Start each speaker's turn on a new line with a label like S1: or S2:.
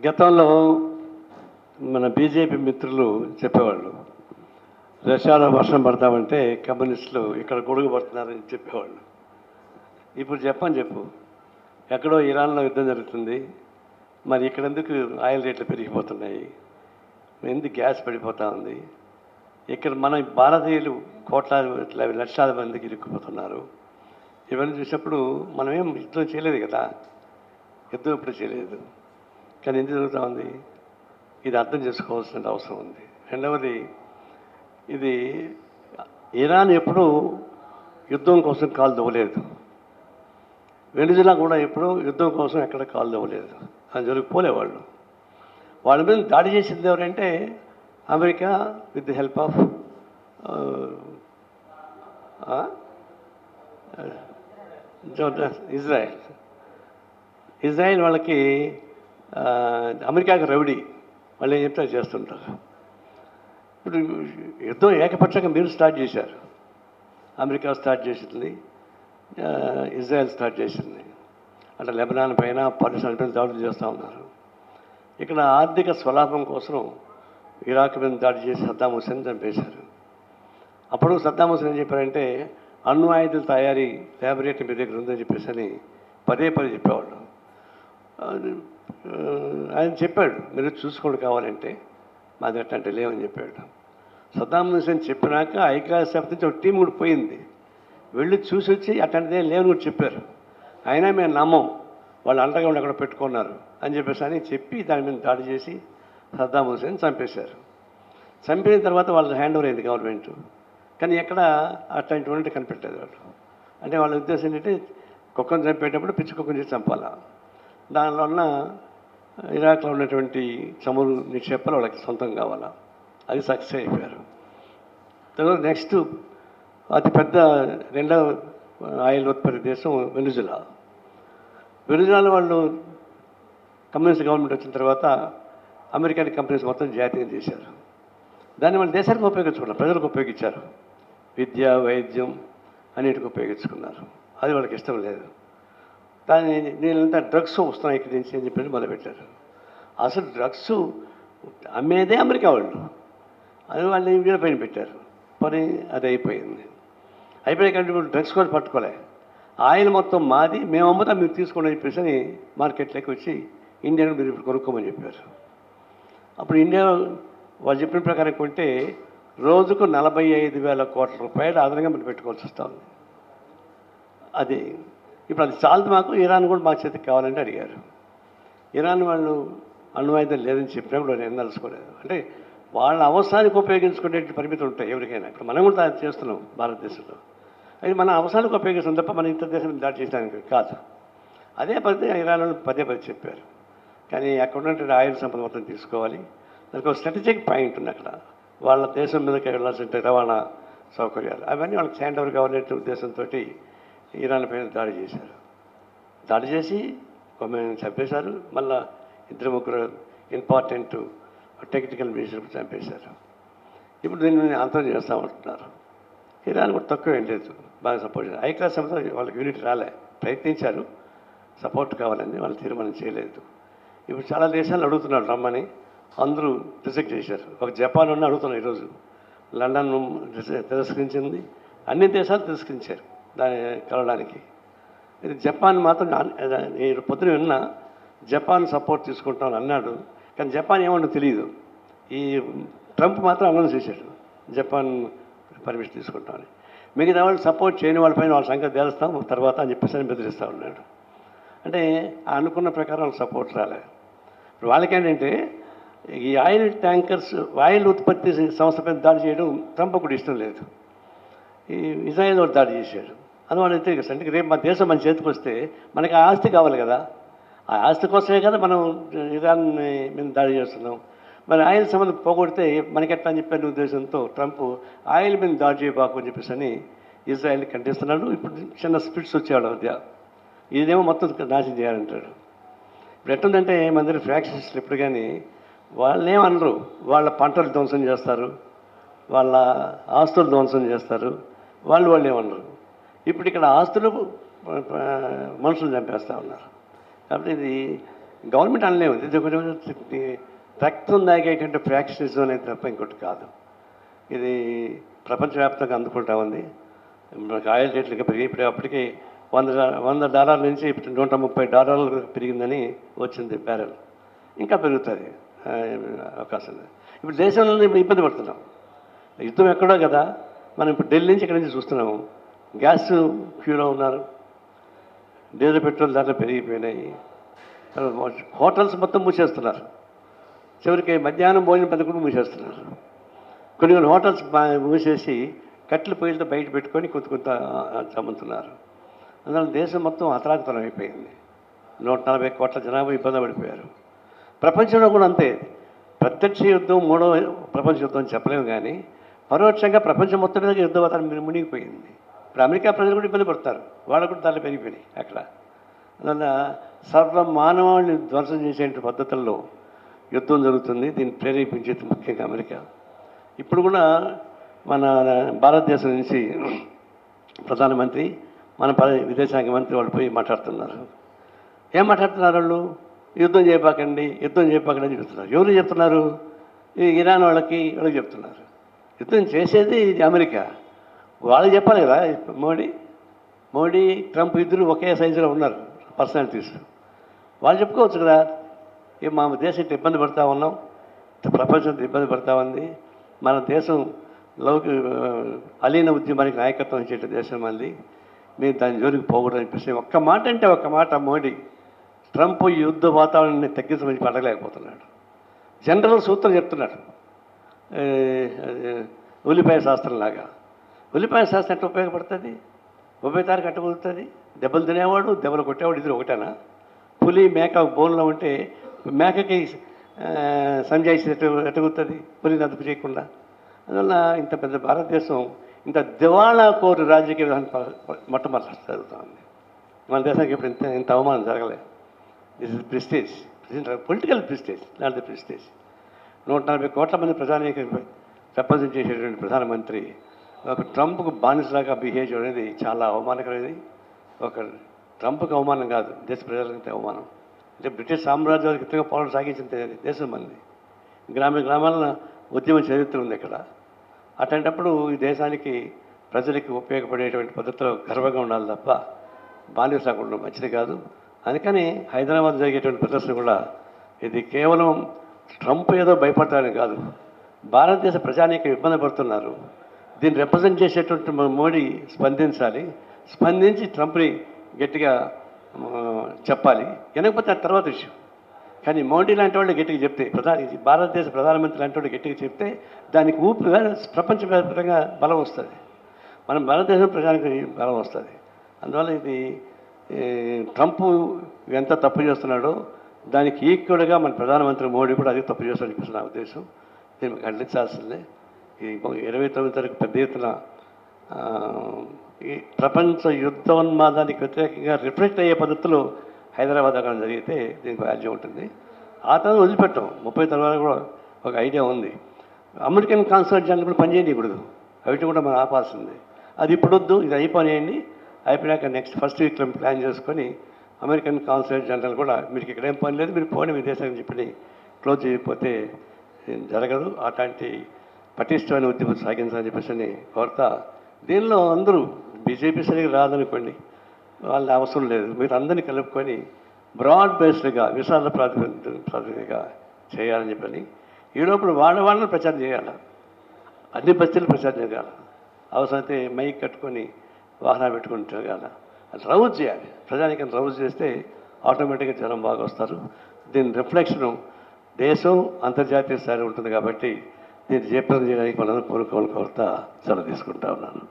S1: గతంలో మన బీజేపీ మిత్రులు చెప్పేవాళ్ళు, రష్యాలో వర్షం పడతామంటే కమ్యూనిస్టులు ఇక్కడ గొడుగు పడుతున్నారని చెప్పేవాళ్ళు. ఇప్పుడు చెప్పు, ఎక్కడో ఇరాన్లో యుద్ధం జరుగుతుంది, మరి ఇక్కడ ఎందుకు ఆయిల్ రేట్లు పెరిగిపోతున్నాయి, ఎందుకు గ్యాస్ పడిపోతూ ఉంది, ఇక్కడ మన భారతీయులు కోట్లాది లక్షల మందికి ఇరుక్కుపోతున్నారు. ఇవన్నీ చూసినప్పుడు మనమేం యుద్ధం చేయలేదు కదా, యుద్ధం ఎప్పుడు చేయలేదు, కానీ ఎందుకు జరుగుతూ ఉంది, ఇది అర్థం చేసుకోవాల్సిన అవసరం ఉంది. రెండవది, ఇది ఇరాన్ ఎప్పుడూ యుద్ధం కోసం కాలు దవ్వలేదు, వెనిజులా కూడా ఎప్పుడూ యుద్ధం కోసం ఎక్కడ కాలు దవ్వలేదు, అని జరిగిపోలేవాళ్ళు. వాళ్ళ మీద దాడి చేసింది ఎవరంటే America with the help of Israel వాళ్ళకి అమెరికాకి రౌడీ, వాళ్ళు ఏం చెప్తే చేస్తుంటారు. ఇప్పుడు యుద్ధం ఏకపక్షంగా మీరు స్టార్ట్ చేశారు, అమెరికా స్టార్ట్ చేసింది, ఇజ్రాయెల్ స్టార్ట్ చేసింది, అట్లా లెబనాన్ పైన పాకిస్తాన్ పైన దాడులు చేస్తూ ఉన్నారు. ఇక్కడ ఆర్థిక స్వలాభం కోసం ఇరాక్ మీద దాడి చేసి సద్దాం హుసేన్ చంపేశారు. అప్పుడు సద్దాం హుసేన్ ఏం చెప్పారంటే అణు ఆయుధాల తయారీ ల్యాబొరేటరీ మీ దగ్గర ఉందని చెప్పేసి అని పదే చెప్పేవాళ్ళు. ఆయన చెప్పాడు, మీరు చూసుకోండి కావాలంటే, మాది అట్టంటే లేవని చెప్పాడు. సద్దాం హుసేన్ చెప్పినాక ఐక్యరాజ్యసమితి నుంచి ఒక టీం కూడా పోయింది, వెళ్ళి చూసి వచ్చి అట్టంటిదే లేవని కూడా చెప్పారు. అయినా మేము నమ్మం, వాళ్ళు అండగా ఉండి అక్కడ పెట్టుకున్నారు అని చెప్పేసి అని చెప్పి దాని మీద దాడి చేసి సద్దాం హుసేన్ చంపేశారు. చంపిన తర్వాత వాళ్ళు హ్యాండ్ ఓవర్ అయింది గవర్నమెంట్, కానీ ఎక్కడ అట్లాంటివంటి కనిపెట్టలేదు వాళ్ళు. అంటే వాళ్ళ ఉద్దేశం ఏంటంటే కుక్కను చంపేటప్పుడు పిచ్చి కుక్కను చేసి చంపాలా, దానివల్ల ఇరాక్లో ఉన్నటువంటి చమురు నిక్షేపాలు వాళ్ళకి సొంతం కావాలా, అది సక్సెస్ అయిపోయారు. తర్వాత నెక్స్ట్ అతిపెద్ద రెండవ ఆయిల్ ఉత్పత్తి దేశం వెనిజులా. వెనిజులాలో వాళ్ళు కమ్యూనిస్ట్ గవర్నమెంట్ వచ్చిన తర్వాత అమెరికన్ కంపెనీస్ మొత్తం జాతీయం చేశారు. దాన్ని వాళ్ళ దేశానికి ఉపయోగించుకున్నారు, ప్రజలకు ఉపయోగించారు, విద్య వైద్యం అన్నిటికీ ఉపయోగించుకున్నారు. అది వాళ్ళకి ఇష్టం లేదు. దాన్ని నేనంతా డ్రగ్స్ వస్తున్నాయి ఇక్కడి నుంచి అని చెప్పి మొదలుపెట్టారు. అసలు డ్రగ్స్ అమ్మేదే అమెరికా వాళ్ళు, అది వాళ్ళని వీళ్ళ పైన పెట్టారు. పని అది అయిపోయింది. అయిపోయాకంటే ఇప్పుడు డ్రగ్స్ కూడా పట్టుకోలే, ఆయిల్ మొత్తం మాది, మేము అమ్ముతాం, మీరు తీసుకోండి అని చెప్పేసి అని మార్కెట్లోకి వచ్చి ఇండియాను మీరు ఇప్పుడు కొనుక్కోమని చెప్పారు. అప్పుడు ఇండియా వాళ్ళు చెప్పిన ప్రకారం కొంటే రోజుకు 45,000 కోట్ల రూపాయలు అదనంగా మనం పెట్టుకోవాల్సి వస్తుంది. అది ఇప్పుడు అది చాలదు మాకు, ఇరాన్ కూడా మా చేతికి కావాలని అడిగారు. ఇరాన్ వాళ్ళు అణు ఆయుధాలు లేదని చెప్పినా కూడా నేను నలుసుకోలేదు. అంటే వాళ్ళ అవసరానికి ఉపయోగించుకునే పరిమితులు ఉంటాయి ఎవరికైనా. ఇప్పుడు మనం కూడా చేస్తున్నాం భారతదేశంలో, అది మన అవసరానికి ఉపయోగిస్తాం తప్ప మన ఇంత దేశం దాడి చేయడానికి కాదు. అదే పద్ధతి ఇరాన్ పదే చెప్పారు. కానీ అక్కడ ఉన్నటువంటి ఆయిల్ సంపద మొత్తం తీసుకోవాలి, దానికి ఒక స్ట్రాటజిక్ పాయింట్ ఉంది అక్కడ. వాళ్ళ దేశం మీదకి వెళ్ళాల్సిన రవాణా సౌకర్యాలు అవన్నీ వాళ్ళకి హ్యాండ్ ఓవర్ కావాలనే ఉద్దేశంతో ఇరాన్ పైన దాడి చేశారు. దాడి చేసి కొంతమందిని చంపేశారు, మళ్ళీ 2-3 ఇంపార్టెంట్ టెక్నికల్ మినిస్టర్లు చంపేశారు. ఇప్పుడు దీన్ని అంతం చేస్తామంటున్నారు. ఇరాన్ కూడా తక్కువ ఏం లేదు, బాగా సపోర్ట్ చేశారు. ఐక్యరాజ్యసమితి వాళ్ళకి యూనిట్ రాలే, ప్రయత్నించారు, సపోర్ట్ కావాలని వాళ్ళు తీర్మానం చేయలేదు. ఇప్పుడు చాలా దేశాలు అడుగుతున్నారు రమ్మని, అందరూ రిజెక్ట్ చేశారు. ఒక జపాన్ ఉన్న అడుగుతున్నారు, ఈరోజు లండన్ తిరస్కరించింది, అన్ని దేశాలు తిరస్కరించారు దాన్ని కలవడానికి. ఇది జపాన్ మాత్రం పొద్దున విన్నా జపాన్ సపోర్ట్ తీసుకుంటామని అన్నాడు, కానీ జపాన్ ఏమన్నా తెలియదు. ఈ ట్రంప్ మాత్రం అనౌన్స్ చేశాడు జపాన్ పర్మిషన్ తీసుకుంటామని. మిగతా వాళ్ళు సపోర్ట్ చేయని వాళ్ళపైన వాళ్ళ సంగతి తేలుస్తాం తర్వాత అని చెప్పేసి బెదిరిస్తూ ఉన్నాడు. అంటే అనుకున్న ప్రకారం సపోర్ట్ రాలే. ఇప్పుడు వాళ్ళకేంటంటే ఈ ఆయిల్ ట్యాంకర్స్, ఆయిల్ ఉత్పత్తి సంస్థపైన దాడి చేయడం ట్రంప్ కూడా ఇష్టం లేదు. ఈ ఇజ్రాయెల్ వాళ్ళు దాడి చేశాడు, అది వాళ్ళు వ్యతిరేకిస్తారు. అంటే రేపు మన దేశం మన చేతికి వస్తే మనకి ఆ ఆస్తి కావాలి కదా, ఆ ఆస్తి కోసమే కదా మనం ఇరాన్ మీద దాడి చేస్తున్నాం. మరి ఆయిల్ సంబంధం పోగొడితే మనకెట్లా అని చెప్పిన ఉద్దేశంతో ట్రంప్ ఆయిల్ మీద దాడి చేయబాకు అని చెప్పేసి అని ఇజ్రాయెల్ని ఖండిస్తున్నాడు. ఇప్పుడు చిన్న స్పిట్స్ వచ్చేవాడు మధ్య, ఇదేమో మొత్తం నాశనం చేయాలంటాడు. ఇప్పుడు ఎట్టుందంటే మన దగ్గర ఫ్యాక్షనిస్టులు ఎప్పుడు కానీ వాళ్ళేమనరు, వాళ్ళ పంటలు ధ్వంసం చేస్తారు, వాళ్ళ ఆస్తులు ధ్వంసం చేస్తారు, వాళ్ళు ఏమన్నారు. ఇప్పుడు ఇక్కడ ఆస్తులు మనుషులు చంపేస్తూ ఉన్నారు. కాబట్టి ఇది గవర్నమెంట్ అనలేము, ఇది కొంచెం రక్తం దాగేటువంటి ప్రాక్టీస్ అనేది తప్ప ఇంకోటి కాదు. ఇది ప్రపంచవ్యాప్తంగా అందుకుంటా ఉంది. మనకు ఆయిల్ రేట్లు ఇంకా పెరిగి అప్పటికి $100 నుంచి $130 పెరిగిందని వచ్చింది బ్యారెల్. ఇంకా పెరుగుతుంది అవకాశం లేదు. ఇప్పుడు దేశంలో ఇబ్బంది పడుతున్నాం. యుద్ధం ఎక్కడో కదా, మనం ఇప్పుడు ఢిల్లీ నుంచి ఇక్కడి నుంచి చూస్తున్నాము. గ్యాస్ క్యూలో ఉన్నారు, డీజిల్ పెట్రోల్ ధరలు పెరిగిపోయినాయి, హోటల్స్ మొత్తం మూసేస్తున్నారు. చివరికి మధ్యాహ్నం భోజనం పథకం మూసేస్తున్నారు. కొన్ని హోటల్స్ మూసేసి కట్టెల పొయ్యిలతో బయట పెట్టుకొని కొంత అమ్ముతున్నారు. అందువల్ల దేశం మొత్తం అతలాకుతలం అయిపోయింది. 140 కోట్ల జనాభా ఇబ్బంది పడిపోయారు. ప్రపంచంలో కూడా అంతే. ప్రత్యక్ష యుద్ధం మూడో ప్రపంచ యుద్ధం అని చెప్పలేము, కానీ పరోక్షంగా ప్రపంచం మొత్తం మీద యుద్ధ వాతావరణం మునిగిపోయింది. ఇప్పుడు అమెరికా ప్రజలు కూడా ఇబ్బంది పడతారు, వాళ్ళకు కూడా ధరలు పెరిగిపోయినాయి అక్కడ. అందువల్ల సర్వ మానవాళిని ధ్వంసం చేసే పద్ధతుల్లో యుద్ధం జరుగుతుంది. దీన్ని ప్రేరేపించేది ముఖ్యంగా అమెరికా. ఇప్పుడు కూడా మన భారతదేశం నుంచి ప్రధానమంత్రి, మన విదేశాంగ మంత్రి వాళ్ళు పోయి మాట్లాడుతున్నారు. ఏం మాట్లాడుతున్నారు వాళ్ళు? యుద్ధం చేయబాకండి, యుద్ధం చేయబాకండి అని చెప్తున్నారు. ఎవరు చెప్తున్నారు? ఈ ఇరాన్ వాళ్ళకి చెప్తున్నారు. యుద్ధం చేసేది ఇది అమెరికా. వాళ్ళు చెప్పాలి కదా. మోడీ ట్రంప్ ఇద్దరు ఒకే సైజులో ఉన్నారు పర్సనాలిటీస్. వాళ్ళు చెప్పుకోవచ్చు కదా, మా దేశం ఇట్లా ఇబ్బంది పడతా ఉన్నాం, ప్రపంచంతో ఇబ్బంది పడతా ఉంది, మన దేశం అలీన ఉద్యమానికి నాయకత్వం ఇచ్చే దేశం మళ్ళీ, మీరు దాని జోలికి పోకూడదు అనిపిస్తే ఒక్క మాట అంటే ఒక్క మాట మోడీ ట్రంప్ యుద్ధ వాతావరణాన్ని తగ్గించమని పడలేకపోతున్నాడు. జనరల్ సూత్రం చెప్తున్నాడు, ఉల్లిపాయ శాస్త్రంలాగా. ఉల్లిపాయ శాస్త్రం ఎట్లా ఉపయోగపడుతుంది? ఉభయతారికి అట్ట కుదురుతుంది. దెబ్బలు తినేవాడు, దెబ్బలు కొట్టేవాడు ఇద్దరు ఒకటేనా? పులి మేక బోన్లో ఉంటే మేకకి సంజాయిషి ఎట్ట కుదురుతుంది పులిని అదుపు చేయకుండా? అందువల్ల ఇంత పెద్ద భారతదేశం ఇంత దివాళా కోరు రాజకీయ విధానం మొట్టమొదటి జరుగుతుంది. మన దేశానికి ఇప్పుడు ఇంత అవమానం జరగలేదు. This is prestige, political prestige, not the prestige. 140 కోట్ల మంది ప్రజానికి రిప్రజెంట్ చేసేటువంటి ప్రధానమంత్రి ఒక ట్రంప్కు బానిసలాగా బిహేవ్ చేయడం అనేది చాలా అవమానకరమైనది. ఒక ట్రంప్కి అవమానం కాదు, దేశ ప్రజలకి అవమానం. అంటే బ్రిటిష్ సామ్రాజ్యానికి ఇతరుగా పోరాటం సాగించిన దేశం మంది. గ్రామాల ఉద్యమ చరిత్ర ఉంది ఇక్కడ. అట్లాంటప్పుడు ఈ దేశానికి ప్రజలకి ఉపయోగపడేటువంటి పద్ధతిలో గర్వంగా ఉండాలి తప్ప బానిసలాగా ఉండడం మంచిది కాదు. అందుకని హైదరాబాద్ జరిగేటువంటి ప్రదర్శన కూడా ఇది కేవలం ట్రంప్ ఏదో భయపడతాడని కాదు, భారతదేశ ప్రజానీకం ఇబ్బంది పడుతున్నారు. దీన్ని రిప్రజెంట్ చేసేటువంటి మోడీ స్పందించాలి, స్పందించి ట్రంప్ని గట్టిగా చెప్పాలి. వినకపోతే ఆ తర్వాత విషయం. కానీ మోడీ లాంటి వాళ్ళు గట్టిగా చెప్తే, భారతదేశ ప్రధానమంత్రి లాంటి వాళ్ళు గట్టిగా చెప్తే దానికి ప్రపంచవ్యాప్తంగా బలం వస్తుంది. మనం భారతదేశం ప్రజానికి బలం వస్తుంది. అందువల్ల ఇది ట్రంప్ ఎంత తప్పు చేస్తున్నాడో దానికి ఈక్వల్గా మన ప్రధానమంత్రి మోడీ కూడా అదే తప్పు చేస్తాడని చెప్పేసి నా ఉద్దేశం. దీన్ని ఖండించాల్సిందే. ఈ 29 తారీఖు పెద్ద ఎత్తున ఈ ప్రపంచ యుద్ధోన్మాదానికి వ్యతిరేకంగా రిఫ్లెక్ట్ అయ్యే పద్ధతిలో హైదరాబాద్ అక్కడ జరిగితే దీనికి వాల్యూ ఉంటుంది. ఆ తర్వాత వదిలిపెట్టాం. 30 తర్వాత కూడా ఒక ఐడియా ఉంది. అమెరికన్ కాన్సులేట్ జనరల్ కూడా పనిచేయకూడదు, అవిటి కూడా మనం ఆపాల్సిందే. అది ఇప్పుడు వద్దు, ఇది అయిపోయినాయండి. అయిపోయాక నెక్స్ట్ ఫస్ట్ వీక్లో ప్లాన్ చేసుకొని అమెరికన్ కాన్సులేట్ జనరల్ కూడా మీకు ఇక్కడ ఏం పని లేదు, మీరు పోనీ విదేశానికి చెప్పి క్లోజ్ చేయకపోతే జరగదు. అట్లాంటి పటిష్టమైన ఉద్యమం సాగించాలని చెప్పేసి కోరుతా. దీనిలో అందరూ బీజేపీ సరిగ్గా రాదనుకోండి, వాళ్ళ అవసరం లేదు. మీరు అందరినీ కలుపుకొని బ్రాడ్ బేస్డ్గా విశాల ప్రాతిపదికగా చేయాలని చెప్పని ఈ లోపల వాళ్ళని ప్రచారం చేయాలి, అన్ని బస్తీలు ప్రచారం చేయాలి. అవసరమైతే మైక్ కట్టుకొని వాహనాలు పెట్టుకుని తిరగాల. అది రౌజ్ చేయాలి. ప్రజానికని రౌజ్ చేస్తే ఆటోమేటిక్గా జనం బాగా వస్తారు. దీని రిఫ్లెక్షను దేశం అంతర్జాతీయ స్థాయిలో ఉంటుంది కాబట్టి దీన్ని జయప్రదం చేయడానికి మనందరూ కోరుతా సెలవు తీసుకుంటా ఉన్నాను.